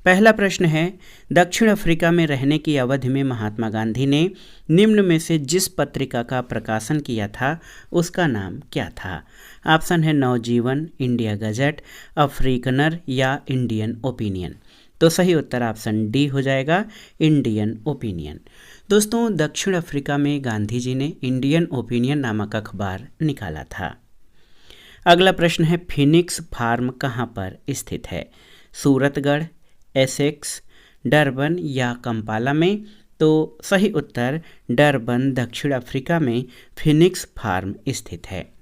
पहला प्रश्न है, दक्षिण अफ्रीका में रहने की अवधि में महात्मा गांधी ने निम्न में से जिस पत्रिका का प्रकाशन किया था उसका नाम क्या था? ऑप्शन है नवजीवन, इंडिया गजट, अफ्रीकनर या इंडियन ओपिनियन। तो सही उत्तर ऑप्शन डी हो जाएगा, इंडियन ओपिनियन। दोस्तों, दक्षिण अफ्रीका में गांधी जी ने इंडियन ओपिनियन नामक अखबार निकाला था। अगला प्रश्न है, फिनिक्स फार्म कहाँ पर स्थित है? सूरतगढ़, एसेक्स, डरबन या कंपाला में? तो सही उत्तर डरबन, दक्षिण अफ्रीका में फिनिक्स फार्म स्थित है।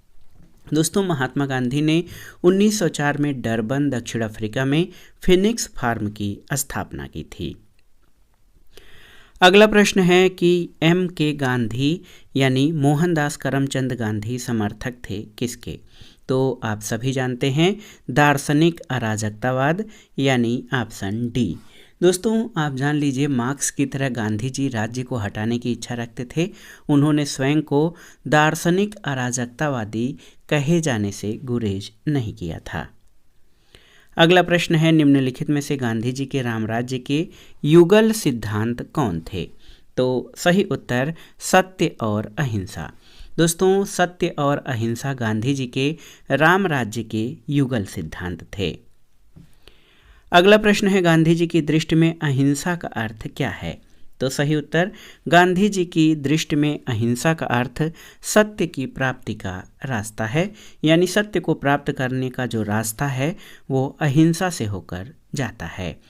दोस्तों, महात्मा गांधी ने 1904 में डरबन, दक्षिण अफ्रीका में फिनिक्स फार्म की स्थापना की थी। अगला प्रश्न है कि एम के गांधी यानी मोहनदास करमचंद गांधी समर्थक थे किसके? तो आप सभी जानते हैं, दार्शनिक अराजकतावाद यानी ऑप्शन डी। दोस्तों, आप जान लीजिए, मार्क्स की तरह गांधी जी राज्य को हटाने की इच्छा रखते थे। उन्होंने स्वयं को दार्शनिक अराजकतावादी कहे जाने से गुरेज नहीं किया था। अगला प्रश्न है, निम्नलिखित में से गांधी जी के रामराज्य के युगल सिद्धांत कौन थे? तो सही उत्तर सत्य और अहिंसा। दोस्तों, सत्य और अहिंसा गांधी जी के राम राज्य के युगल सिद्धांत थे। अगला प्रश्न है, गांधी जी की दृष्टि में अहिंसा का अर्थ क्या है? तो सही उत्तर गांधी जी की दृष्टि में अहिंसा का अर्थ सत्य की प्राप्ति का रास्ता है, यानी सत्य को प्राप्त करने का जो रास्ता है वो अहिंसा से होकर जाता है।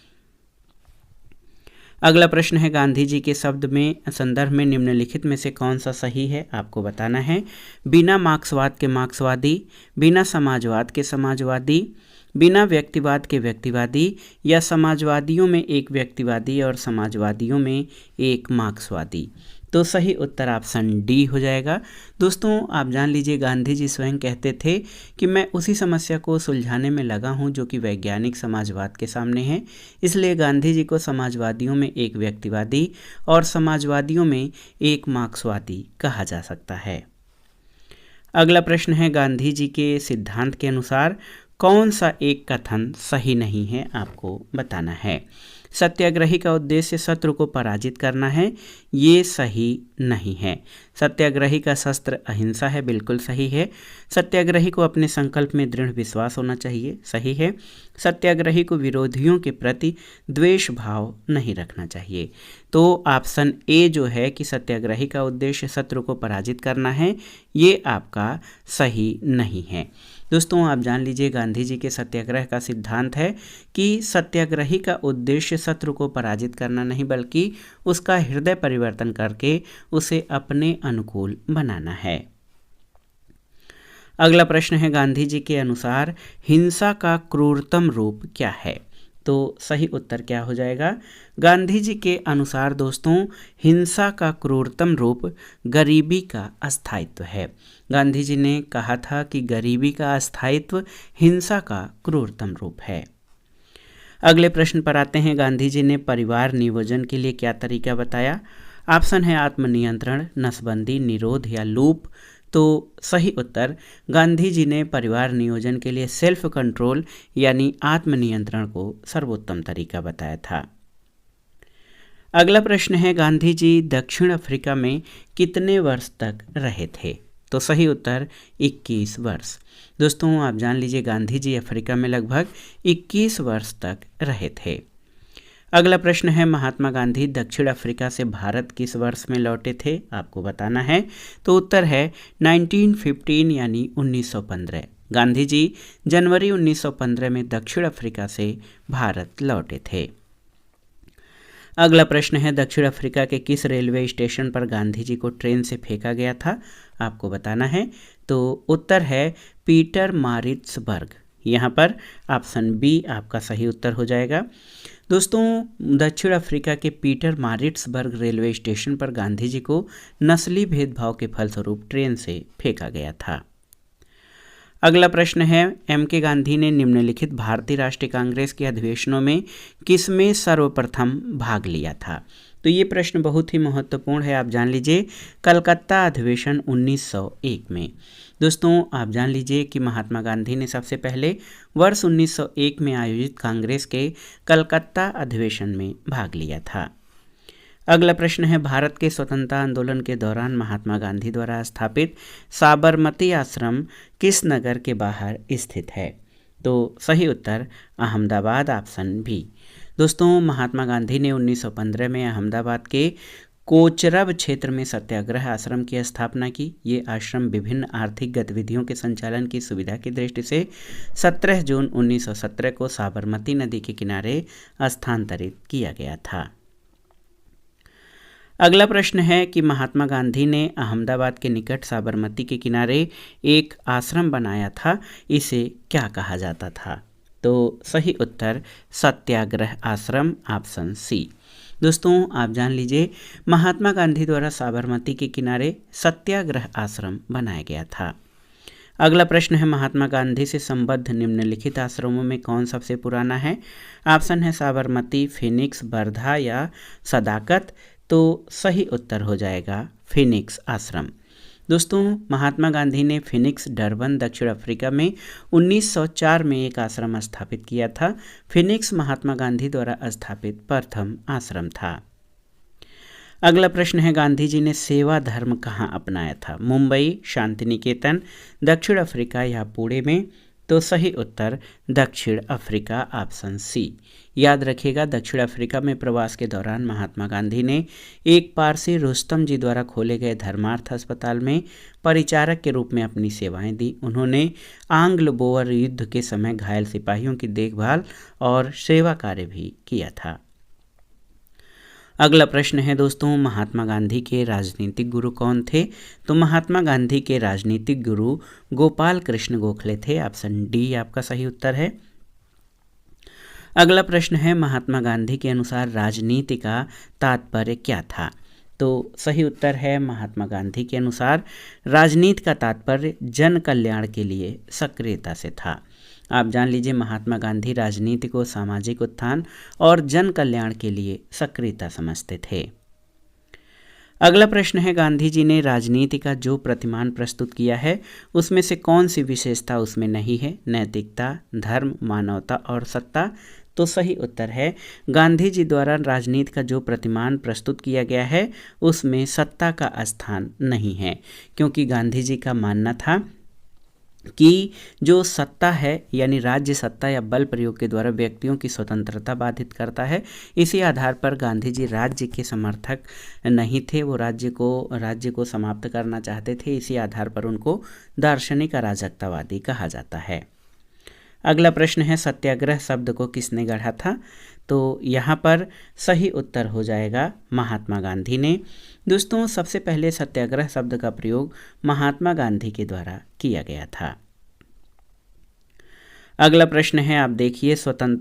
अगला प्रश्न है, गांधी जी के शब्द में संदर्भ में निम्नलिखित में से कौन सा सही है? आपको बताना है। बिना मार्क्सवाद के मार्क्सवादी, बिना समाजवाद के समाजवादी, बिना व्यक्तिवाद के व्यक्तिवादी या समाजवादियों में एक व्यक्तिवादी और समाजवादियों में एक मार्क्सवादी। तो सही उत्तर ऑप्शन डी हो जाएगा। दोस्तों, आप जान लीजिए, गांधी जी स्वयं कहते थे कि मैं उसी समस्या को सुलझाने में लगा हूं जो कि वैज्ञानिक समाजवाद के सामने है। इसलिए गांधी जी को समाजवादियों में एक व्यक्तिवादी और समाजवादियों में एक मार्क्सवादी कहा जा सकता है। अगला प्रश्न है, गांधी जी के सिद्धांत के अनुसार कौन सा एक कथन सही नहीं है? आपको बताना है। सत्याग्रही का उद्देश्य शत्रु को पराजित करना है, ये सही नहीं है। सत्याग्रही का शस्त्र अहिंसा है, बिल्कुल सही है। सत्याग्रही को अपने संकल्प में दृढ़ विश्वास होना चाहिए, सही है। सत्याग्रही को विरोधियों के प्रति द्वेष भाव नहीं रखना चाहिए। तो ऑप्शन ए जो है कि सत्याग्रही का उद्देश्य शत्रु को पराजित करना है, ये आपका सही नहीं है। दोस्तों, आप जान लीजिए, गांधी जी के सत्याग्रह का सिद्धांत है कि सत्याग्रही का उद्देश्य शत्रु को पराजित करना नहीं बल्कि उसका हृदय परिवर्तन करके उसे अपने अनुकूल बनाना है। अगला प्रश्न है, गांधी जी के अनुसार हिंसा का क्रूरतम रूप क्या है? तो सही उत्तर क्या हो जाएगा? गांधी जी के अनुसार दोस्तों, हिंसा का क्रूरतम रूप गरीबी का अस्थायित्व है। गांधी जी ने कहा था कि गरीबी का अस्थायित्व हिंसा का क्रूरतम रूप है। अगले प्रश्न पर आते हैं, गांधी जी ने परिवार नियोजन के लिए क्या तरीका बताया? ऑप्शन है आत्मनियंत्रण, नसबंदी, निरोध या लूप। तो सही उत्तर गांधी जी ने परिवार नियोजन के लिए सेल्फ कंट्रोल यानी आत्मनियंत्रण को सर्वोत्तम तरीका बताया था। अगला प्रश्न है, गांधी जी दक्षिण अफ्रीका में कितने वर्ष तक रहे थे? तो सही उत्तर 21 वर्ष। दोस्तों, आप जान लीजिए, गांधी जी अफ्रीका में लगभग 21 वर्ष तक रहे थे। अगला प्रश्न है, महात्मा गांधी दक्षिण अफ्रीका से भारत किस वर्ष में लौटे थे? आपको बताना है। तो उत्तर है 1915 यानी 1915। गांधी जी जनवरी 1915 में दक्षिण अफ्रीका से भारत लौटे थे। अगला प्रश्न है, दक्षिण अफ्रीका के किस रेलवे स्टेशन पर गांधी जी को ट्रेन से फेंका गया था? आपको बताना है। तो उत्तर है पीटर मारिट्सबर्ग। यहाँ पर ऑप्शन बी आपका सही उत्तर हो जाएगा। दोस्तों, दक्षिण अफ्रीका के पीटर मारिट्सबर्ग रेलवे स्टेशन पर गांधी जी को नस्ली भेदभाव के फलस्वरूप ट्रेन से फेंका गया था। अगला प्रश्न है, एम के गांधी ने निम्नलिखित भारतीय राष्ट्रीय कांग्रेस के अधिवेशनों में किसमें सर्वप्रथम भाग लिया था? तो ये प्रश्न बहुत ही महत्वपूर्ण है, आप जान लीजिए। कलकत्ता अधिवेशन 1901 में। दोस्तों आप जान लीजिए कि महात्मा गांधी ने सबसे पहले वर्ष 1901 में आयोजित कांग्रेस के कलकत्ता अधिवेशन में भाग लिया था। अगला प्रश्न है, भारत के स्वतंत्रता आंदोलन के दौरान महात्मा गांधी द्वारा स्थापित साबरमती आश्रम किस नगर के बाहर स्थित है? तो सही उत्तर अहमदाबाद, ऑप्शन बी। दोस्तों महात्मा गांधी ने 1915 में अहमदाबाद के कोचरब क्षेत्र में सत्याग्रह आश्रम की स्थापना की। ये आश्रम विभिन्न आर्थिक गतिविधियों के संचालन की सुविधा की दृष्टि से 17 जून 1917 को साबरमती नदी के किनारे स्थानांतरित किया गया था। अगला प्रश्न है कि महात्मा गांधी ने अहमदाबाद के निकट साबरमती के किनारे एक आश्रम बनाया था, इसे क्या कहा जाता था? तो सही उत्तर सत्याग्रह आश्रम, ऑप्शन सी। दोस्तों आप जान लीजिए महात्मा गांधी द्वारा साबरमती के किनारे सत्याग्रह आश्रम बनाया गया था। अगला प्रश्न है, महात्मा गांधी से संबद्ध निम्नलिखित आश्रमों में कौन सबसे पुराना है? ऑप्शन है साबरमती, फिनिक्स, वर्धा या सदाकत। तो सही उत्तर हो जाएगा फिनिक्स आश्रम। दोस्तों महात्मा गांधी ने फिनिक्स, डरबन, दक्षिण अफ्रीका में 1904 में एक आश्रम स्थापित किया था। फिनिक्स महात्मा गांधी द्वारा स्थापित प्रथम आश्रम था। अगला प्रश्न है, गांधी जी ने सेवा धर्म कहाँ अपनाया था? मुंबई, शांति निकेतन, दक्षिण अफ्रीका या पुणे में? तो सही उत्तर दक्षिण अफ्रीका, ऑप्शन सी। याद रखिएगा दक्षिण अफ्रीका में प्रवास के दौरान महात्मा गांधी ने एक पारसी रुस्तम जी द्वारा खोले गए धर्मार्थ अस्पताल में परिचारक के रूप में अपनी सेवाएं दी। उन्होंने आंग्ल बोअर युद्ध के समय घायल सिपाहियों की देखभाल और सेवा कार्य भी किया था। अगला प्रश्न है दोस्तों, महात्मा गांधी के राजनीतिक गुरु कौन थे? तो महात्मा गांधी के राजनीतिक गुरु गोपाल कृष्ण गोखले थे, ऑप्शन डी आपका सही उत्तर है। अगला प्रश्न है, महात्मा गांधी के अनुसार राजनीति का तात्पर्य क्या था? तो सही उत्तर है महात्मा गांधी के अनुसार राजनीति का तात्पर्य जन कल्याण के लिए सक्रियता से था। आप जान लीजिए महात्मा गांधी राजनीति को सामाजिक उत्थान और जन कल्याण के लिए सक्रियता समझते थे। अगला प्रश्न है, गांधी जी ने राजनीति का जो प्रतिमान प्रस्तुत किया है उसमें से कौन सी विशेषता उसमें नहीं है? नैतिकता, धर्म, मानवता और सत्ता। तो सही उत्तर है गांधी जी द्वारा राजनीति का जो प्रतिमान प्रस्तुत किया गया है उसमें सत्ता का स्थान नहीं है, क्योंकि गांधी जी का मानना था कि जो सत्ता है यानी राज्य सत्ता या बल प्रयोग के द्वारा व्यक्तियों की स्वतंत्रता बाधित करता है। इसी आधार पर गांधी जी राज्य के समर्थक नहीं थे, वो राज्य को समाप्त करना चाहते थे। इसी आधार पर उनको दार्शनिक अराजकतावादी कहा जाता है। अगला प्रश्न है, सत्याग्रह शब्द को किसने गढ़ा था? तो यहाँ पर सही उत्तर हो जाएगा महात्मा गांधी ने। दोस्तों सबसे पहले सत्याग्रह शब्द का प्रयोग महात्मा गांधी के द्वारा किया गया था। अगला प्रश्न है, आप देखिए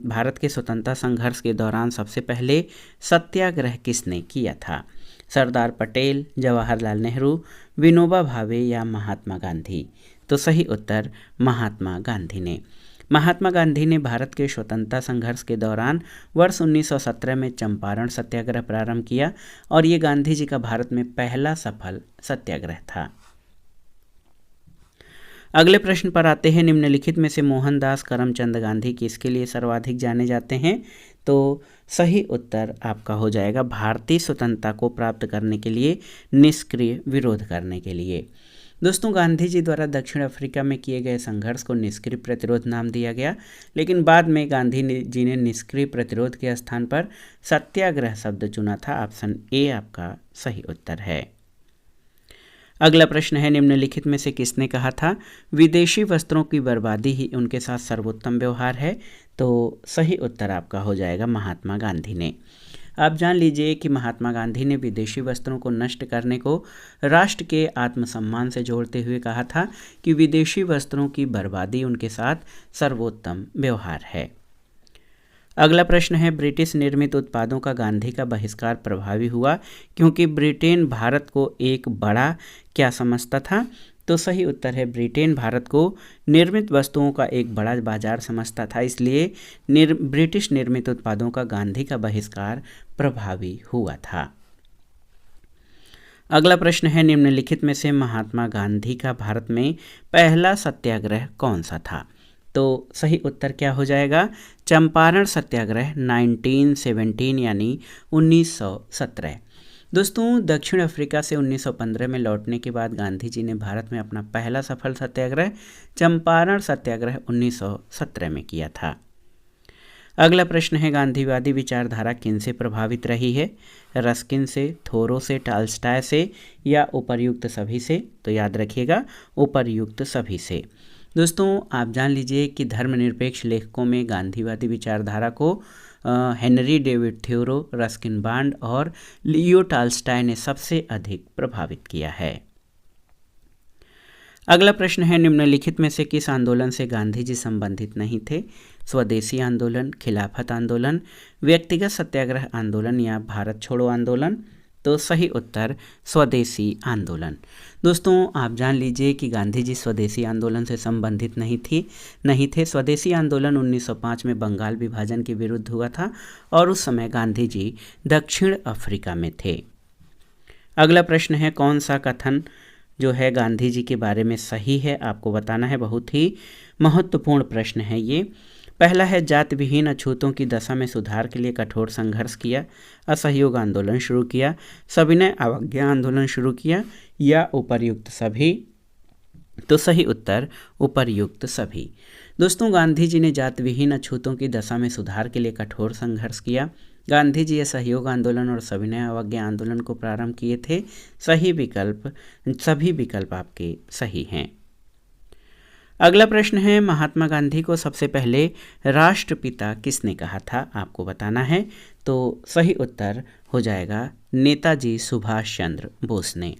भारत के स्वतंत्रता संघर्ष के दौरान सबसे पहले सत्याग्रह किसने किया था? सरदार पटेल, जवाहरलाल नेहरू, विनोबा भावे या महात्मा गांधी? तो सही उत्तर महात्मा गांधी ने। महात्मा गांधी ने भारत के स्वतंत्रता संघर्ष के दौरान वर्ष 1917 में चंपारण सत्याग्रह प्रारंभ किया और ये गांधी जी का भारत में पहला सफल सत्याग्रह था। अगले प्रश्न पर आते हैं, निम्नलिखित में से मोहनदास करमचंद गांधी किसके लिए सर्वाधिक जाने जाते हैं? तो सही उत्तर आपका हो जाएगा भारतीय स्वतंत्रता को प्राप्त करने के लिए निष्क्रिय विरोध करने के लिए। दोस्तों गांधी जी द्वारा दक्षिण अफ्रीका में किए गए संघर्ष को निष्क्रिय प्रतिरोध नाम दिया गया, लेकिन बाद में गांधी जी ने निष्क्रिय प्रतिरोध के स्थान पर सत्याग्रह शब्द चुना था। ऑप्शन ए आपका सही उत्तर है। अगला प्रश्न है, निम्नलिखित में से किसने कहा था विदेशी वस्त्रों की बर्बादी ही उनके साथ सर्वोत्तम व्यवहार है? तो सही उत्तर आपका हो जाएगा महात्मा गांधी ने। आप जान लीजिए कि महात्मा गांधी ने विदेशी वस्त्रों को नष्ट करने को राष्ट्र के आत्मसम्मान से जोड़ते हुए कहा था कि विदेशी वस्त्रों की बर्बादी उनके साथ सर्वोत्तम व्यवहार है। अगला प्रश्न है, ब्रिटिश निर्मित उत्पादों का गांधी का बहिष्कार प्रभावी हुआ क्योंकि ब्रिटेन भारत को एक बड़ा क्या समझता था? तो सही उत्तर है ब्रिटेन भारत को निर्मित वस्तुओं का एक बड़ा बाजार समझता था, इसलिए ब्रिटिश निर्मित उत्पादों का गांधी का बहिष्कार प्रभावी हुआ था। अगला प्रश्न है, निम्नलिखित में से महात्मा गांधी का भारत में पहला सत्याग्रह कौन सा था? तो सही उत्तर क्या हो जाएगा? चंपारण सत्याग्रह 1917 यानी 1917। दोस्तों, दक्षिण अफ्रीका से 1915 में लौटने के बाद गांधी जी ने भारत में अपना पहला सफल सत्याग्रह चंपारण सत्याग्रह 1917 में किया था। अगला प्रश्न है, गांधीवादी विचारधारा किनसे प्रभावित रही है? रस्किन से, थोरो से, टॉल्स्टॉय से या उपर्युक्त सभी से? तो याद रखिएगा, उपर्युक्त सभी से। दोस्तों, आप जान लीजिए कि धर्मनिरपेक्ष लेखकों में गांधीवादी विचारधारा को Henry David Thoreau, Ruskin Bond और लियो टॉल्स्टॉय ने सबसे अधिक प्रभावित किया है। अगला प्रश्न है, निम्नलिखित में से किस आंदोलन से गांधी जी संबंधित नहीं थे? स्वदेशी आंदोलन, खिलाफत आंदोलन, व्यक्तिगत सत्याग्रह आंदोलन या भारत छोड़ो आंदोलन? तो सही उत्तर स्वदेशी आंदोलन। दोस्तों, आप जान लीजिए कि गांधी जी स्वदेशी आंदोलन से संबंधित नहीं थे। स्वदेशी आंदोलन 1905 में बंगाल विभाजन के विरुद्ध हुआ था और उस समय गांधी जी दक्षिण अफ्रीका में थे। अगला प्रश्न है, कौन सा कथन जो है गांधी जी के बारे में सही है? आपको बताना है। बहुत ही महत्वपूर्ण प्रश्न है ये। पहला है, जाति विहीन अछूतों की दशा में सुधार के लिए कठोर संघर्ष किया, असहयोग आंदोलन शुरू किया, सविनय अवज्ञा आंदोलन शुरू किया या उपर्युक्त सभी? तो सही उत्तर उपर्युक्त सभी। दोस्तों, गांधी जी ने जाति विहीन अछूतों की दशा में सुधार के लिए कठोर संघर्ष किया। गांधी जी असहयोग आंदोलन और सविनय अवज्ञा आंदोलन को प्रारंभ किए थे। सभी विकल्प आपके सही हैं। अगला प्रश्न है, महात्मा गांधी को सबसे पहले राष्ट्रपिता किसने कहा था? आपको बताना है। तो सही उत्तर हो जाएगा नेताजी सुभाष चंद्र बोस ने।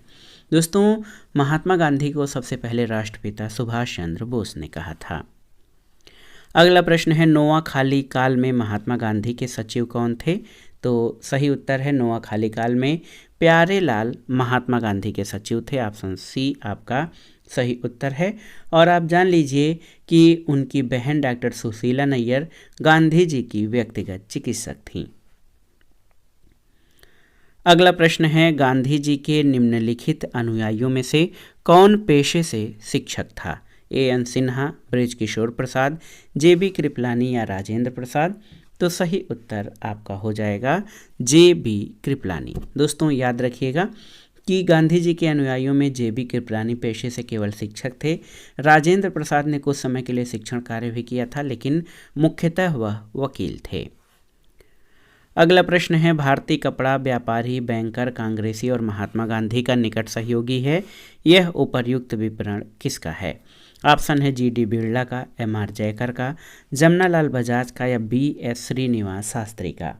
दोस्तों, महात्मा गांधी को सबसे पहले राष्ट्रपिता सुभाष चंद्र बोस ने कहा था। अगला प्रश्न है, नोआखाली काल में महात्मा गांधी के सचिव कौन थे? तो सही उत्तर है, नोआखाली काल में प्यारेलाल महात्मा गांधी के सचिव थे। ऑप्शन सी आपका सही उत्तर है। और आप जान लीजिए कि उनकी बहन डॉक्टर सुशीला नैयर गांधी जी की व्यक्तिगत चिकित्सक थीं। अगला प्रश्न है, गांधी जी के निम्नलिखित अनुयायियों में से कौन पेशे से शिक्षक था? A.N. सिन्हा, बृजकिशोर प्रसाद, J.B. कृपलानी या राजेंद्र प्रसाद? तो सही उत्तर आपका हो जाएगा J.B. कृपलानी। दोस्तों, याद रखिएगा कि गांधी जी के अनुयायियों में J.B. कृपलानी पेशे से केवल शिक्षक थे। राजेंद्र प्रसाद ने कुछ समय के लिए शिक्षण कार्य भी किया था, लेकिन मुख्यतः वह वकील थे। अगला प्रश्न है, भारतीय कपड़ा व्यापारी, बैंकर, कांग्रेसी और महात्मा गांधी का निकट सहयोगी है। यह उपर्युक्त विवरण किसका है? ऑप्शन है G.D. बिरला का, M.R. जयकर का, जमनालाल बजाज का या B.S. श्रीनिवास शास्त्री का?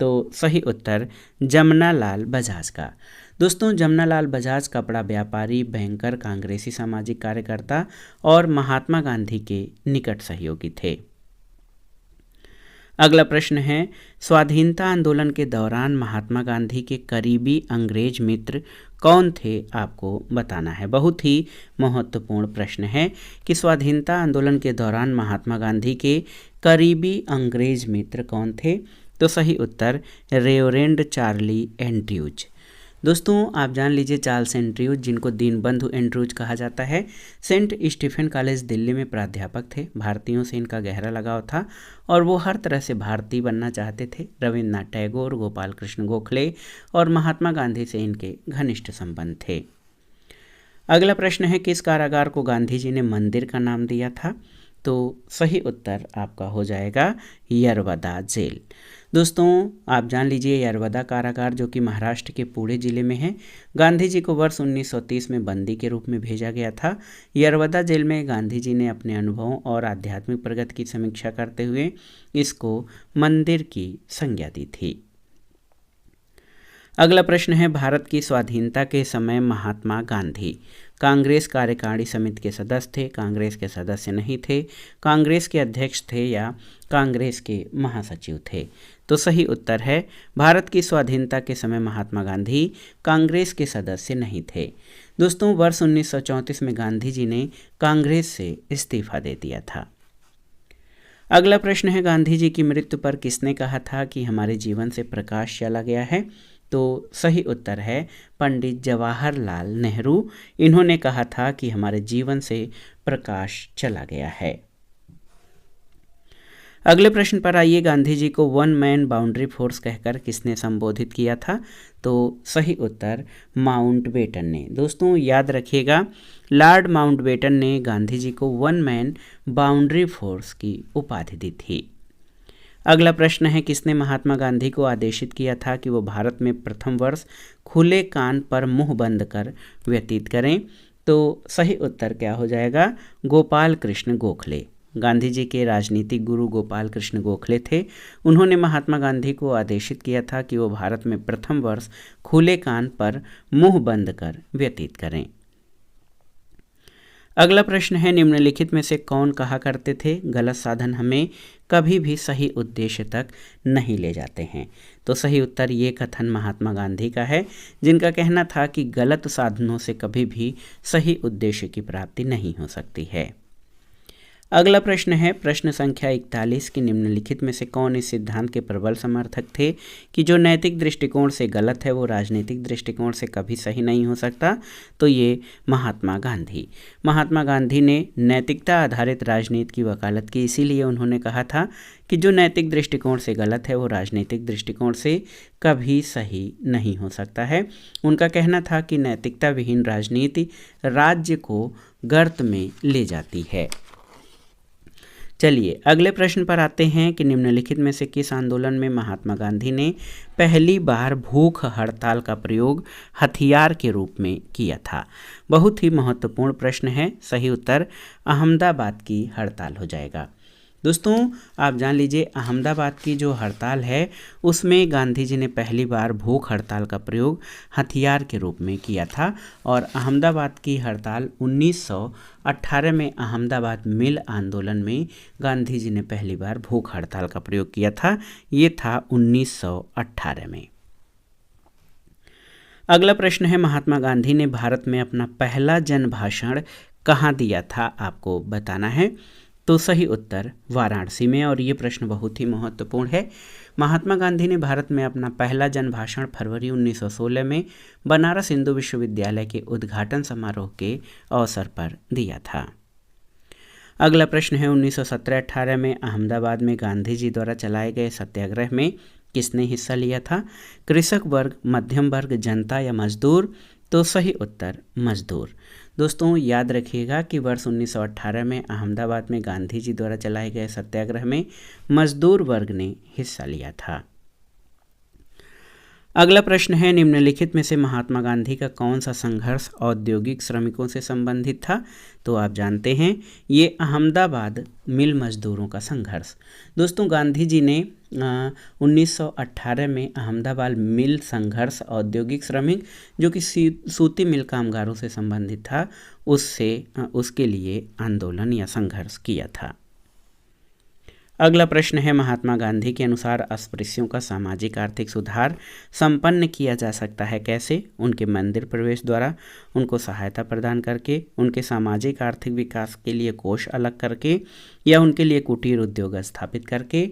तो सही उत्तर जमनालाल बजाज का। दोस्तों, जमनालाल बजाज कपड़ा व्यापारी, बैंकर, कांग्रेसी सामाजिक कार्यकर्ता और महात्मा गांधी के निकट सहयोगी थे। अगला प्रश्न है, स्वाधीनता आंदोलन के दौरान महात्मा गांधी के करीबी अंग्रेज मित्र कौन थे? आपको बताना है। बहुत ही महत्वपूर्ण प्रश्न है कि स्वाधीनता आंदोलन के दौरान महात्मा गांधी के करीबी अंग्रेज मित्र कौन थे? तो सही उत्तर रेवरेंड चार्ली एंड्रयूज। दोस्तों, आप जान लीजिए चार्ल्स एंड्रयूज, जिनको दीनबंधु एंड्रयूज कहा जाता है, सेंट स्टीफन कॉलेज दिल्ली में प्राध्यापक थे। भारतीयों से इनका गहरा लगाव था और वो हर तरह से भारतीय बनना चाहते थे। रविन्द्रनाथ टैगोर, गोपाल कृष्ण गोखले और महात्मा गांधी से इनके घनिष्ठ संबंध थे। अगला प्रश्न है, किस कारागार को गांधी जी ने मंदिर का नाम दिया था? तो सही उत्तर आपका हो जाएगा यरवदा जेल। दोस्तों, आप जान लीजिए यरवदा कारागार, जो कि महाराष्ट्र के पुणे जिले में है, गांधी जी को वर्ष 1930 में बंदी के रूप में भेजा गया था। यरवदा जेल में गांधी जी ने अपने अनुभवों और आध्यात्मिक प्रगति की समीक्षा करते हुए इसको मंदिर की संज्ञा दी थी। अगला प्रश्न है, भारत की स्वाधीनता के समय महात्मा गांधी कांग्रेस कार्यकारिणी समिति के सदस्य थे, कांग्रेस के सदस्य नहीं थे, कांग्रेस के अध्यक्ष थे या कांग्रेस के महासचिव थे? तो सही उत्तर है, भारत की स्वाधीनता के समय महात्मा गांधी कांग्रेस के सदस्य नहीं थे। दोस्तों, वर्ष 1934 में गांधी जी ने कांग्रेस से इस्तीफा दे दिया था। अगला प्रश्न है, गांधी जी की मृत्यु पर किसने कहा था कि हमारे जीवन से प्रकाश चला गया है? तो सही उत्तर है पंडित जवाहरलाल नेहरू। इन्होंने कहा था कि हमारे जीवन से प्रकाश चला गया है। अगले प्रश्न पर आइए, गांधी जी को वन मैन बाउंड्री फोर्स कहकर किसने संबोधित किया था? तो सही उत्तर माउंटबेटन ने। दोस्तों याद रखिएगा, लॉर्ड माउंटबेटन ने गांधी जी को वन मैन बाउंड्री फोर्स की उपाधि दी थी। अगला प्रश्न है, किसने महात्मा गांधी को आदेशित किया था कि वो भारत में प्रथम वर्ष खुले कान पर मुंह बंद कर व्यतीत करें? तो सही उत्तर क्या हो जाएगा? गोपाल कृष्ण गोखले। गांधी जी के राजनीतिक गुरु गोपाल कृष्ण गोखले थे। उन्होंने महात्मा गांधी को आदेशित किया था कि वो भारत में प्रथम वर्ष खुले कान पर मुंह बंद कर व्यतीत करें। अगला प्रश्न है, निम्नलिखित में से कौन कहा करते थे गलत साधन हमें कभी भी सही उद्देश्य तक नहीं ले जाते हैं? तो सही उत्तर ये कथन महात्मा गांधी का है, जिनका कहना था कि गलत साधनों से कभी भी सही उद्देश्य की प्राप्ति नहीं हो सकती है। अगला प्रश्न है, प्रश्न संख्या 41 की निम्नलिखित में से कौन इस सिद्धांत के प्रबल समर्थक थे कि जो नैतिक दृष्टिकोण से गलत है वो राजनीतिक दृष्टिकोण से कभी सही नहीं हो सकता? तो ये महात्मा गांधी। महात्मा गांधी ने नैतिकता आधारित राजनीति की वकालत की, इसीलिए उन्होंने कहा था कि जो नैतिक दृष्टिकोण से गलत है वो राजनीतिक दृष्टिकोण से कभी सही नहीं हो सकता है। उनका कहना था कि नैतिकता विहीन राजनीति राज्य को गर्त में ले जाती है। चलिए अगले प्रश्न पर आते हैं कि निम्नलिखित में से किस आंदोलन में महात्मा गांधी ने पहली बार भूख हड़ताल का प्रयोग हथियार के रूप में किया था? बहुत ही महत्वपूर्ण प्रश्न है। सही उत्तर अहमदाबाद की हड़ताल हो जाएगा। दोस्तों आप जान लीजिए, अहमदाबाद की जो हड़ताल है उसमें गांधी जी ने पहली बार भूख हड़ताल का प्रयोग हथियार के रूप में किया था। और अहमदाबाद की हड़ताल 1918 में अहमदाबाद मिल आंदोलन में गांधी जी ने पहली बार भूख हड़ताल का प्रयोग किया था। ये था 1918 में। अगला प्रश्न है, महात्मा गांधी ने भारत में अपना पहला जन भाषण कहाँ दिया था? आपको बताना है। तो सही उत्तर वाराणसी में। और ये प्रश्न बहुत ही महत्वपूर्ण है। महात्मा गांधी ने भारत में अपना पहला जन भाषण फरवरी 1916 में बनारस हिंदू विश्वविद्यालय के उद्घाटन समारोह के अवसर पर दिया था। अगला प्रश्न है, 1917-18 में अहमदाबाद में गांधी जी द्वारा चलाए गए सत्याग्रह में किसने हिस्सा लिया था? कृषक वर्ग, मध्यम वर्ग, जनता या मजदूर? तो सही उत्तर मजदूर। दोस्तों याद रखिएगा कि वर्ष 1918 में अहमदाबाद में गांधी जी द्वारा चलाए गए सत्याग्रह में मजदूर वर्ग ने हिस्सा लिया था। अगला प्रश्न है, निम्नलिखित में से महात्मा गांधी का कौन सा संघर्ष औद्योगिक श्रमिकों से संबंधित था? तो आप जानते हैं ये अहमदाबाद मिल मजदूरों का संघर्ष। दोस्तों गांधी जी ने 1918 में अहमदाबाद मिल संघर्ष औद्योगिक श्रमिक जो कि सूती मिल कामगारों से संबंधित था उसके लिए आंदोलन या संघर्ष किया था। अगला प्रश्न है, महात्मा गांधी के अनुसार अस्पृश्यों का सामाजिक आर्थिक सुधार संपन्न किया जा सकता है कैसे? उनके मंदिर प्रवेश द्वारा, उनको सहायता प्रदान करके, उनके सामाजिक आर्थिक विकास के लिए कोष अलग करके, या उनके लिए कुटीर उद्योग स्थापित करके?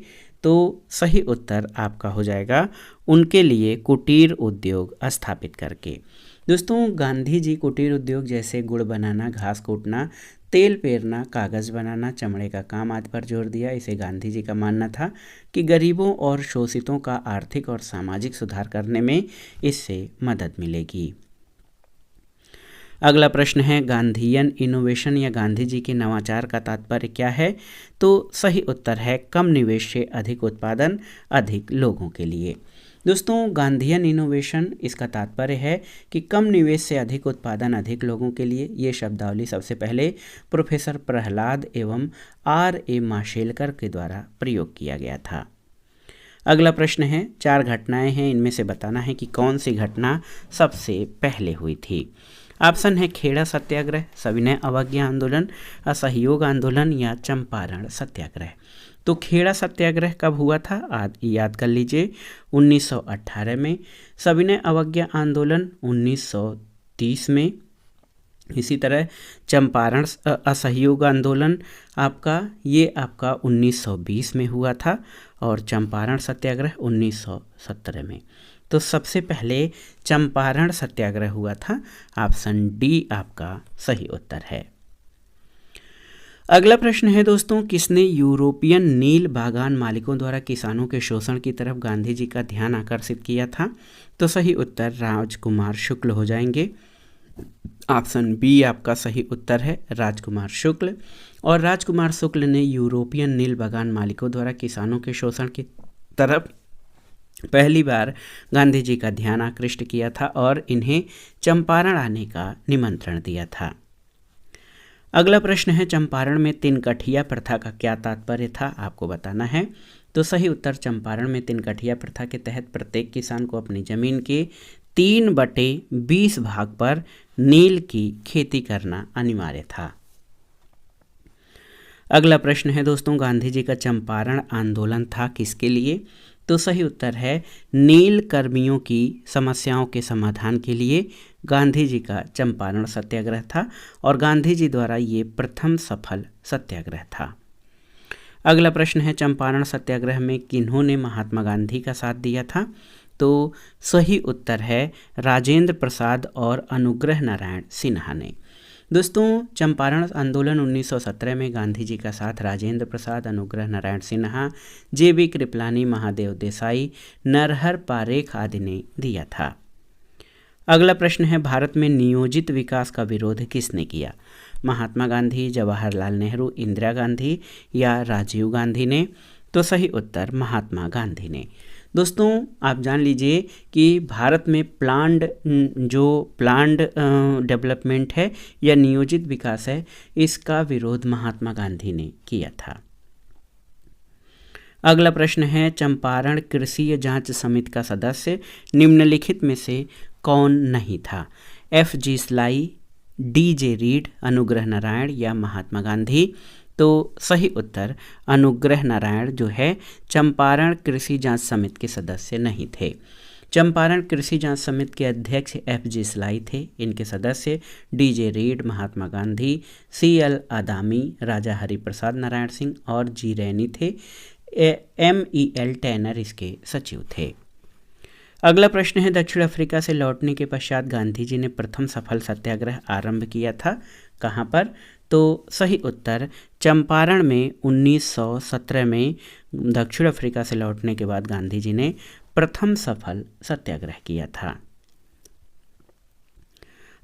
तो सही उत्तर आपका हो जाएगा उनके लिए कुटीर उद्योग स्थापित करके। दोस्तों गांधी जी कुटीर उद्योग जैसे गुड़ बनाना, घास कूटना, तेल पेरना, कागज़ बनाना, चमड़े का काम आदि पर जोर दिया। इसे गांधी जी का मानना था कि गरीबों और शोषितों का आर्थिक और सामाजिक सुधार करने में इससे मदद मिलेगी। अगला प्रश्न है, गांधीयन इनोवेशन या गांधी जी के नवाचार का तात्पर्य क्या है? तो सही उत्तर है कम निवेश से अधिक उत्पादन अधिक लोगों के लिए। दोस्तों गांधीयन इनोवेशन इसका तात्पर्य है कि कम निवेश से अधिक उत्पादन अधिक लोगों के लिए। ये शब्दावली सबसे पहले प्रोफेसर प्रहलाद एवं R.A. माशेलकर के द्वारा प्रयोग किया गया था। अगला प्रश्न है, 4 घटनाएं हैं, इनमें से बताना है कि कौन सी घटना सबसे पहले हुई थी। ऑप्शन है खेड़ा सत्याग्रह, सविनय अवज्ञा आंदोलन, असहयोग आंदोलन या चंपारण सत्याग्रह। तो खेड़ा सत्याग्रह कब हुआ था? याद कर लीजिए 1918 में। सविनय अवज्ञा आंदोलन 1930 में। इसी तरह चंपारण असहयोग आंदोलन आपका 1920 में हुआ था और चंपारण सत्याग्रह 1917 में। तो सबसे पहले चंपारण सत्याग्रह हुआ था। ऑप्शन डी आपका सही उत्तर है। अगला प्रश्न है दोस्तों, किसने यूरोपियन नील बागान मालिकों द्वारा किसानों के शोषण की तरफ गांधी जी का ध्यान आकर्षित किया था? तो सही उत्तर राजकुमार शुक्ल हो जाएंगे। ऑप्शन बी आपका सही उत्तर है, राजकुमार शुक्ल। और राजकुमार शुक्ल ने यूरोपियन नील बागान मालिकों द्वारा किसानों के शोषण की तरफ पहली बार गांधी जी का ध्यान आकृष्ट किया था और इन्हें चंपारण आने का निमंत्रण दिया था। अगला प्रश्न है, चंपारण में तिनकठिया प्रथा का क्या तात्पर्य था? आपको बताना है। तो सही उत्तर, चंपारण में तिनकठिया प्रथा के तहत प्रत्येक किसान को अपनी जमीन के 3/20 भाग पर नील की खेती करना अनिवार्य था। अगला प्रश्न है दोस्तों, गांधी जी का चंपारण आंदोलन था किसके लिए? तो सही उत्तर है, नील कर्मियों की समस्याओं के समाधान के लिए गांधी जी का चंपारण सत्याग्रह था और गांधी जी द्वारा ये प्रथम सफल सत्याग्रह था। अगला प्रश्न है, चंपारण सत्याग्रह में किन्होंने महात्मा गांधी का साथ दिया था? तो सही उत्तर है, राजेंद्र प्रसाद और अनुग्रह नारायण सिन्हा ने। दोस्तों, चंपारण आंदोलन 1917 में गांधी जी का साथ राजेंद्र प्रसाद, अनुग्रह नारायण सिन्हा, JB कृपलानी, महादेव देसाई, नरहर पारेख आदि ने दिया था। अगला प्रश्न है, भारत में नियोजित विकास का विरोध किसने किया? महात्मा गांधी, जवाहरलाल नेहरू, इंदिरा गांधी या राजीव गांधी ने? तो सही उत्तर महात्मा गांधी ने। दोस्तों, आप जान लीजिए कि भारत में प्लान्ड डेवलपमेंट है या नियोजित विकास है, इसका विरोध महात्मा गांधी ने किया था। अगला प्रश्न है, चंपारण कृषि जांच समिति का सदस्य निम्नलिखित में से कौन नहीं था? FG sly, DJ read, Anugrah Narayan या महात्मा गांधी? तो सही उत्तर, अनुग्रह नारायण जो है चंपारण कृषि जांच समिति के सदस्य नहीं थे। चंपारण कृषि जांच समिति के अध्यक्ष FG स्लाई थे। इनके सदस्य DJ read, Mahatma Gandhi, CL आदामी, राजा हरिप्रसाद नारायण सिंह और G रैनी थे। MEL टैनर इसके सचिव थे। अगला प्रश्न है, दक्षिण अफ्रीका से लौटने के पश्चात गांधी जी ने प्रथम सफल सत्याग्रह आरंभ किया था, कहाँ पर? तो सही उत्तर, चंपारण में 1917 में दक्षिण अफ्रीका से लौटने के बाद गांधी जी ने प्रथम सफल सत्याग्रह किया था।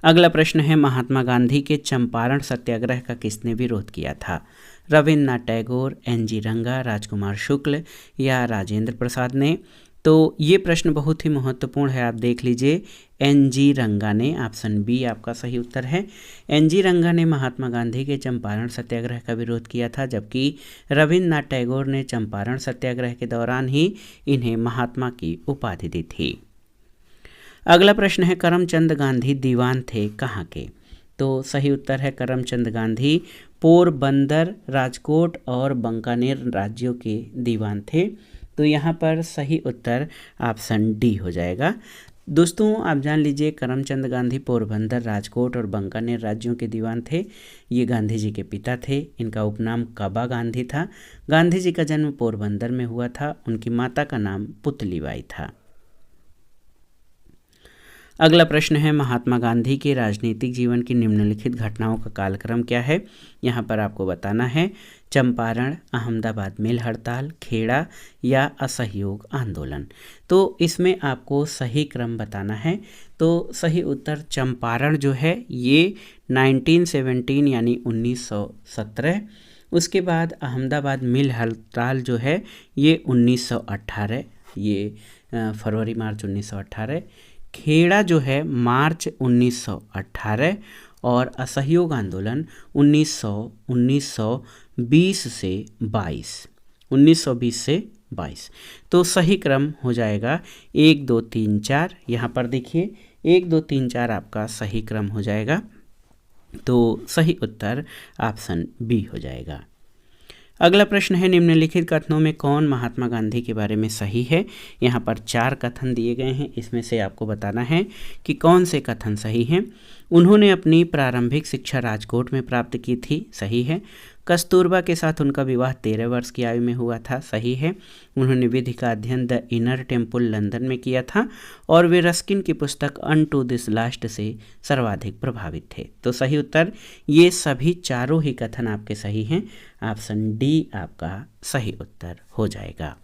अगला प्रश्न है, महात्मा गांधी के चंपारण सत्याग्रह का किसने विरोध किया था? रविन्द्रनाथ टैगोर, NG रंगा, राजकुमार शुक्ल या राजेंद्र प्रसाद ने? तो ये प्रश्न बहुत ही महत्वपूर्ण है, आप देख लीजिए। NG रंगा ने, ऑप्शन बी आपका सही उत्तर है। NG रंगा ने महात्मा गांधी के चंपारण सत्याग्रह का विरोध किया था, जबकि रविन्द्रनाथ टैगोर ने चंपारण सत्याग्रह के दौरान ही इन्हें महात्मा की उपाधि दी थी। अगला प्रश्न है, करमचंद गांधी दीवान थे कहाँ के? तो सही उत्तर है, करमचंद गांधी पोरबंदर, राजकोट और बंकानेर राज्यों के दीवान थे। तो यहाँ पर सही उत्तर ऑप्शन डी हो जाएगा। दोस्तों, आप जान लीजिए, करमचंद गांधी पोरबंदर, राजकोट और बंकानेर राज्यों के दीवान थे। ये गांधी जी के पिता थे। इनका उपनाम कबा गांधी था। गांधी जी का जन्म पोरबंदर में हुआ था। उनकी माता का नाम पुतलीबाई था। अगला प्रश्न है, महात्मा गांधी के राजनीतिक जीवन की निम्नलिखित घटनाओं का कालक्रम क्या है? यहाँ पर आपको बताना है, चंपारण, अहमदाबाद मिल हड़ताल, खेड़ा या असहयोग आंदोलन। तो इसमें आपको सही क्रम बताना है। तो सही उत्तर चंपारण जो है ये 1917 यानी 1917। उसके बाद अहमदाबाद मिल हड़ताल जो है ये 1918, ये फरवरी मार्च 1918। खेड़ा जो है मार्च 1918 और असहयोग आंदोलन 1920 से 22। तो सही क्रम हो जाएगा 1 2 3 4। यहाँ पर देखिए 1 2 3 4 आपका सही क्रम हो जाएगा। तो सही उत्तर ऑप्शन बी हो जाएगा। अगला प्रश्न है, निम्नलिखित कथनों में कौन महात्मा गांधी के बारे में सही है। यहाँ पर 4 कथन दिए गए हैं, इसमें से आपको बताना है कि कौन से कथन सही हैं। उन्होंने अपनी प्रारंभिक शिक्षा राजकोट में प्राप्त की थी, सही है। कस्तूरबा के साथ उनका विवाह 13 वर्ष की आयु में हुआ था, सही है। उन्होंने विधि का अध्ययन द इनर टेम्पल लंदन में किया था और वे रस्किन की पुस्तक अनटू दिस लास्ट से सर्वाधिक प्रभावित थे। तो सही उत्तर ये सभी चारों ही कथन आपके सही हैं। ऑप्शन डी आपका सही उत्तर हो जाएगा।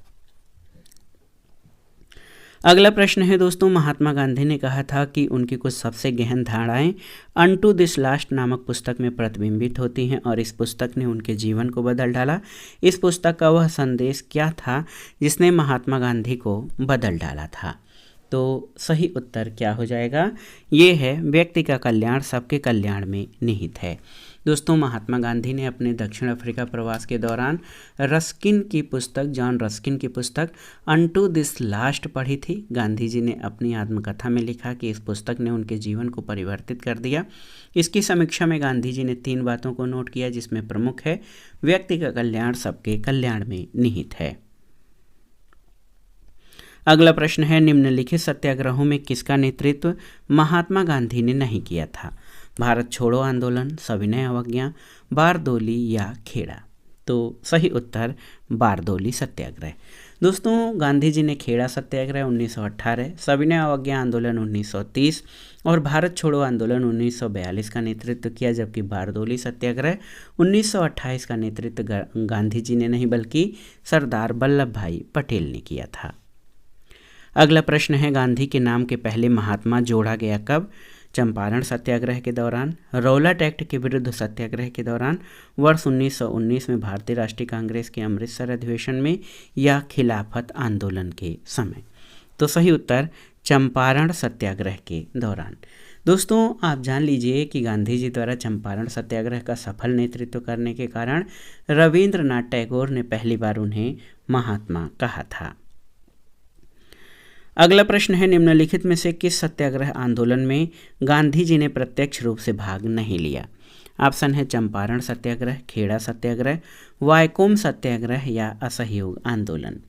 अगला प्रश्न है दोस्तों, महात्मा गांधी ने कहा था कि उनकी कुछ सबसे गहन धारणाएं अनटू दिस लास्ट नामक पुस्तक में प्रतिबिंबित होती हैं और इस पुस्तक ने उनके जीवन को बदल डाला। इस पुस्तक का वह संदेश क्या था जिसने महात्मा गांधी को बदल डाला था। तो सही उत्तर क्या हो जाएगा, ये है व्यक्ति का कल्याण सबके कल्याण में निहित है। दोस्तों, महात्मा गांधी ने अपने दक्षिण अफ्रीका प्रवास के दौरान रस्किन की पुस्तक, जॉन रस्किन की पुस्तक अनटू दिस लास्ट पढ़ी थी। गांधी जी ने अपनी आत्मकथा में लिखा कि इस पुस्तक ने उनके जीवन को परिवर्तित कर दिया। इसकी समीक्षा में गांधी जी ने 3 बातों को नोट किया, जिसमें प्रमुख है व्यक्ति का कल्याण सबके कल्याण में निहित है। अगला प्रश्न है, निम्नलिखित सत्याग्रहों में किसका नेतृत्व महात्मा गांधी ने नहीं किया था। भारत छोड़ो आंदोलन, सविनय अवज्ञा, बारदोली या खेड़ा। तो सही उत्तर बारदोली सत्याग्रह। दोस्तों, गांधी जी ने खेड़ा सत्याग्रह 1918, सविनय अवज्ञा आंदोलन 1930 और भारत छोड़ो आंदोलन 1942 का नेतृत्व किया, जबकि बारदोली सत्याग्रह 1928 का नेतृत्व गांधी जी ने नहीं बल्कि सरदार वल्लभ भाई पटेल ने किया था। अगला प्रश्न है, गांधी के नाम के पहले महात्मा जोड़ा गया कब। चंपारण सत्याग्रह के दौरान, रौलट एक्ट के विरुद्ध सत्याग्रह के दौरान, वर्ष 1919 में भारतीय राष्ट्रीय कांग्रेस के अमृतसर अधिवेशन में या खिलाफत आंदोलन के समय। तो सही उत्तर चंपारण सत्याग्रह के दौरान। दोस्तों, आप जान लीजिए कि गांधी जी द्वारा चंपारण सत्याग्रह का सफल नेतृत्व करने के कारण रविंद्रनाथ टैगोर ने पहली बार उन्हें महात्मा कहा था। अगला प्रश्न है, निम्नलिखित में से किस सत्याग्रह आंदोलन में गांधी जी ने प्रत्यक्ष रूप से भाग नहीं लिया। ऑप्शन है चंपारण सत्याग्रह, खेड़ा सत्याग्रह, वायकोम सत्याग्रह या असहयोग आंदोलन।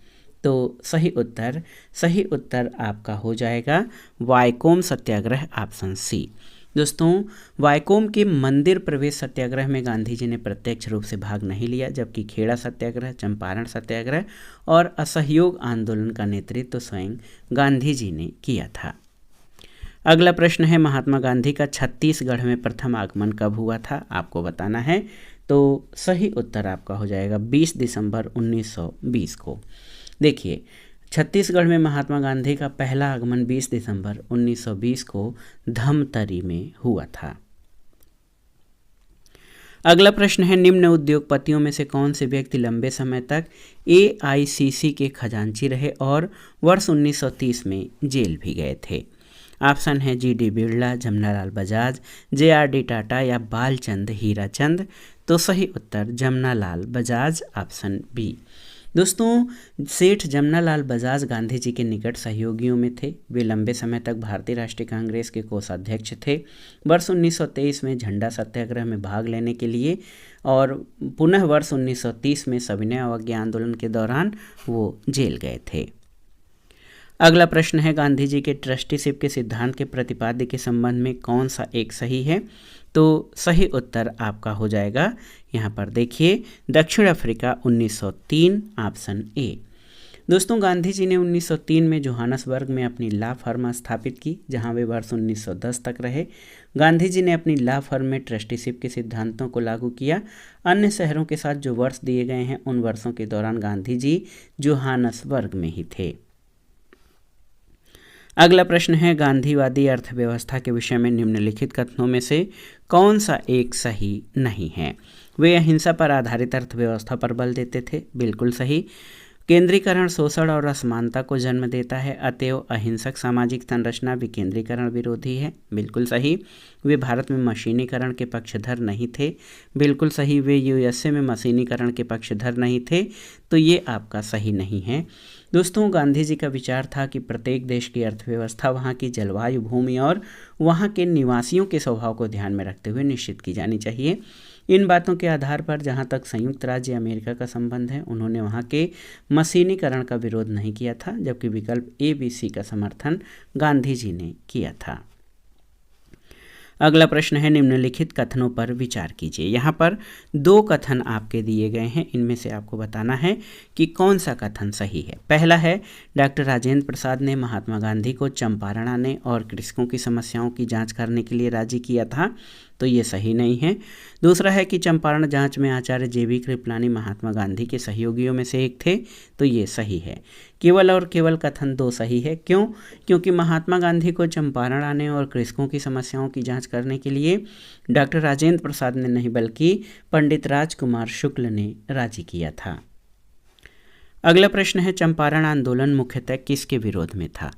तो सही उत्तर आपका हो जाएगा वायकोम सत्याग्रह, ऑप्शन सी। दोस्तों, वायकोम के मंदिर प्रवेश सत्याग्रह में गांधी जी ने प्रत्यक्ष रूप से भाग नहीं लिया, जबकि खेड़ा सत्याग्रह, चंपारण सत्याग्रह और असहयोग आंदोलन का नेतृत्व स्वयं गांधी जी ने किया था। अगला प्रश्न है, महात्मा गांधी का छत्तीसगढ़ में प्रथम आगमन कब हुआ था, आपको बताना है। तो सही उत्तर आपका हो जाएगा 20 दिसंबर 1920 को। देखिए, छत्तीसगढ़ में महात्मा गांधी का पहला आगमन 20 दिसंबर 1920 को धमतरी में हुआ था। अगला प्रश्न है, निम्न उद्योगपतियों में से कौन से व्यक्ति लंबे समय तक AICC के खजांची रहे और वर्ष 1930 में जेल भी गए थे। ऑप्शन है GD बिरला, जमनालाल बजाज, JRD टाटा या बालचंद हीराचंद। तो सही उत्तर जमनालाल बजाज, ऑप्शन बी। दोस्तों, सेठ जमनालाल बजाज गांधी जी के निकट सहयोगियों में थे। वे लंबे समय तक भारतीय राष्ट्रीय कांग्रेस के कोषाध्यक्ष थे। वर्ष 1923 में झंडा सत्याग्रह में भाग लेने के लिए और पुनः वर्ष 1930 में सविनय अवज्ञा आंदोलन के दौरान वो जेल गए थे। अगला प्रश्न है, गांधी जी के ट्रस्टीशिप के सिद्धांत के प्रतिपाद्य के संबंध में कौन सा एक सही है। तो सही उत्तर आपका हो जाएगा, यहाँ पर देखिए, दक्षिण अफ्रीका 1903, ऑप्शन ए। दोस्तों, गांधी जी ने 1903 में जोहानसबर्ग में अपनी लॉ फर्म स्थापित की, जहाँ वे वर्ष 1910 तक रहे। गांधी जी ने अपनी लॉ फर्म में ट्रस्टीशिप के सिद्धांतों को लागू किया। अन्य शहरों के साथ जो वर्ष दिए गए हैं, उन वर्षों के दौरान गांधी जी जोहानसबर्ग में ही थे। अगला प्रश्न है, गांधीवादी अर्थव्यवस्था के विषय में निम्नलिखित कथनों में से कौन सा एक सही नहीं है। वे अहिंसा पर आधारित अर्थव्यवस्था पर बल देते थे, बिल्कुल सही। केंद्रीकरण शोषण और असमानता को जन्म देता है, अतएव अहिंसक सामाजिक संरचना विकेंद्रीकरण विरोधी है, बिल्कुल सही। वे भारत में मशीनीकरण के पक्षधर नहीं थे, बिल्कुल सही। वे USA में मशीनीकरण के पक्षधर नहीं थे, तो ये आपका सही नहीं है। दोस्तों गांधी जी का विचार था कि प्रत्येक देश की अर्थव्यवस्था वहाँ की जलवायु, भूमि और वहाँ के निवासियों के स्वभाव को ध्यान में रखते हुए निश्चित की जानी चाहिए। इन बातों के आधार पर जहाँ तक संयुक्त राज्य अमेरिका का संबंध है, उन्होंने वहाँ के मशीनीकरण का विरोध नहीं किया था, जबकि विकल्प ABC का समर्थन गांधी जी ने किया था। अगला प्रश्न है, निम्नलिखित कथनों पर विचार कीजिए। यहाँ पर 2 कथन आपके दिए गए हैं, इनमें से आपको बताना है कि कौन सा कथन सही है। पहला है, डॉक्टर राजेंद्र प्रसाद ने महात्मा गांधी को चंपारण आने और कृषकों की समस्याओं की जांच करने के लिए राजी किया था, तो ये सही नहीं है। दूसरा है कि चंपारण जांच में आचार्य JB कृपलानी महात्मा गांधी के सहयोगियों में से एक थे, तो ये सही है। केवल और केवल कथन 2 सही है। क्यों? क्योंकि महात्मा गांधी को चंपारण आने और कृषकों की समस्याओं की जांच करने के लिए डॉक्टर राजेंद्र प्रसाद ने नहीं बल्कि पंडित राजकुमार शुक्ल ने राजी किया था। अगला प्रश्न है, चंपारण आंदोलन मुख्यतः किसके विरोध में था?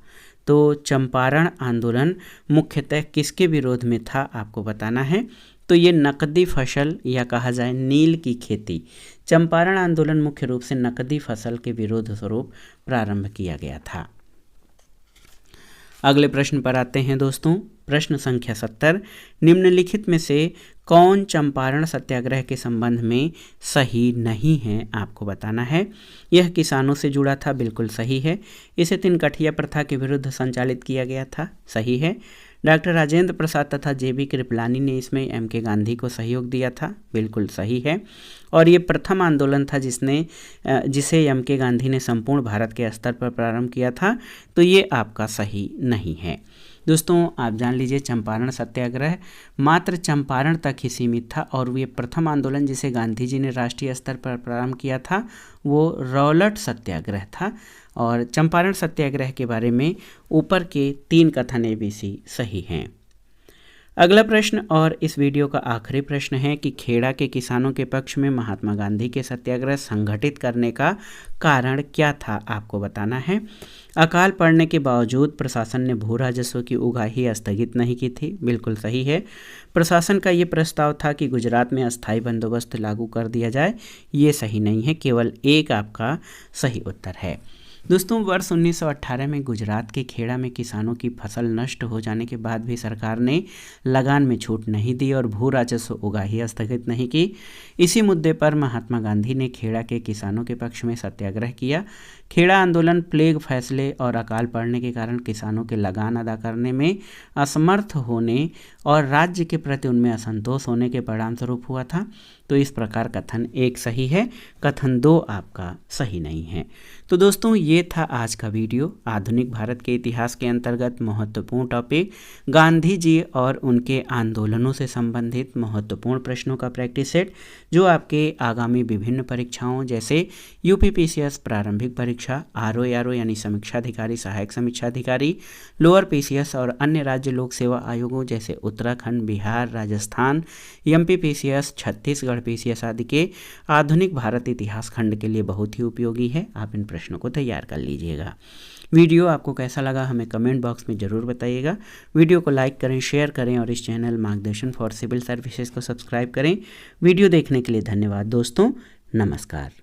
तो चंपारण आंदोलन मुख्यतः किसके विरोध में था आपको बताना है। तो ये नकदी फसल या कहा जाए नील की खेती, चंपारण आंदोलन मुख्य रूप से नकदी फसल के विरोध स्वरूप प्रारंभ किया गया था। अगले प्रश्न पर आते हैं दोस्तों। प्रश्न संख्या 70, निम्नलिखित में से कौन चंपारण सत्याग्रह के संबंध में सही नहीं है आपको बताना है। यह किसानों से जुड़ा था, बिल्कुल सही है। इसे तिनकठिया प्रथा के विरुद्ध संचालित किया गया था, सही है। डॉक्टर राजेंद्र प्रसाद तथा JB कृपलानी ने इसमें MK गांधी को सहयोग दिया था, बिल्कुल सही है। और ये प्रथम आंदोलन था जिसे MK गांधी ने संपूर्ण भारत के स्तर पर प्रारंभ किया था, तो ये आपका सही नहीं है। दोस्तों आप जान लीजिए, चंपारण सत्याग्रह मात्र चंपारण तक ही सीमित था और ये प्रथम आंदोलन जिसे गांधी जी ने राष्ट्रीय स्तर पर प्रारंभ किया था वो रौलट सत्याग्रह था। और चंपारण सत्याग्रह के बारे में ऊपर के 3 कथन ABC सही हैं। अगला प्रश्न और इस वीडियो का आखिरी प्रश्न है कि खेड़ा के किसानों के पक्ष में महात्मा गांधी के सत्याग्रह संगठित करने का कारण क्या था आपको बताना है। अकाल पड़ने के बावजूद प्रशासन ने भू राजस्व की उगाही स्थगित नहीं की थी, बिल्कुल सही है। प्रशासन का ये प्रस्ताव था कि गुजरात में अस्थायी बंदोबस्त लागू कर दिया जाए, ये सही नहीं है, केवल एक आपका सही उत्तर है। दोस्तों वर्ष 1918 में गुजरात के खेड़ा में किसानों की फसल नष्ट हो जाने के बाद भी सरकार ने लगान में छूट नहीं दी और भू राजस्व उगाही स्थगित नहीं की। इसी मुद्दे पर महात्मा गांधी ने खेड़ा के किसानों के पक्ष में सत्याग्रह किया। खेड़ा आंदोलन प्लेग फैसले और अकाल पड़ने के कारण किसानों के लगान अदा करने में असमर्थ होने और राज्य के प्रति उनमें असंतोष होने के परिणामस्वरूप हुआ था। तो इस प्रकार कथन 1 सही है, कथन 2 आपका सही नहीं है। तो दोस्तों ये था आज का वीडियो, आधुनिक भारत के इतिहास के अंतर्गत महत्वपूर्ण टॉपिक गांधी जी और उनके आंदोलनों से संबंधित महत्वपूर्ण प्रश्नों का प्रैक्टिस सेट, जो आपके आगामी विभिन्न परीक्षाओं जैसे UPPCS प्रारंभिक परीक्षा, RO यानी समीक्षा अधिकारी, सहायक समीक्षा अधिकारी, लोअर PCS और अन्य राज्य लोक सेवा आयोगों जैसे उत्तराखंड, बिहार, राजस्थान, MPPCS, छत्तीसगढ़ PCS आदि के आधुनिक भारत इतिहास खंड के लिए बहुत ही उपयोगी है। आप इन प्रश्नों को तैयार कर लीजिएगा। वीडियो आपको कैसा लगा हमें कमेंट बॉक्स में ज़रूर बताइएगा। वीडियो को लाइक करें, शेयर करें और इस चैनल मार्गदर्शन फॉर सिविल सर्विसेज को सब्सक्राइब करें। वीडियो देखने के लिए धन्यवाद दोस्तों, नमस्कार।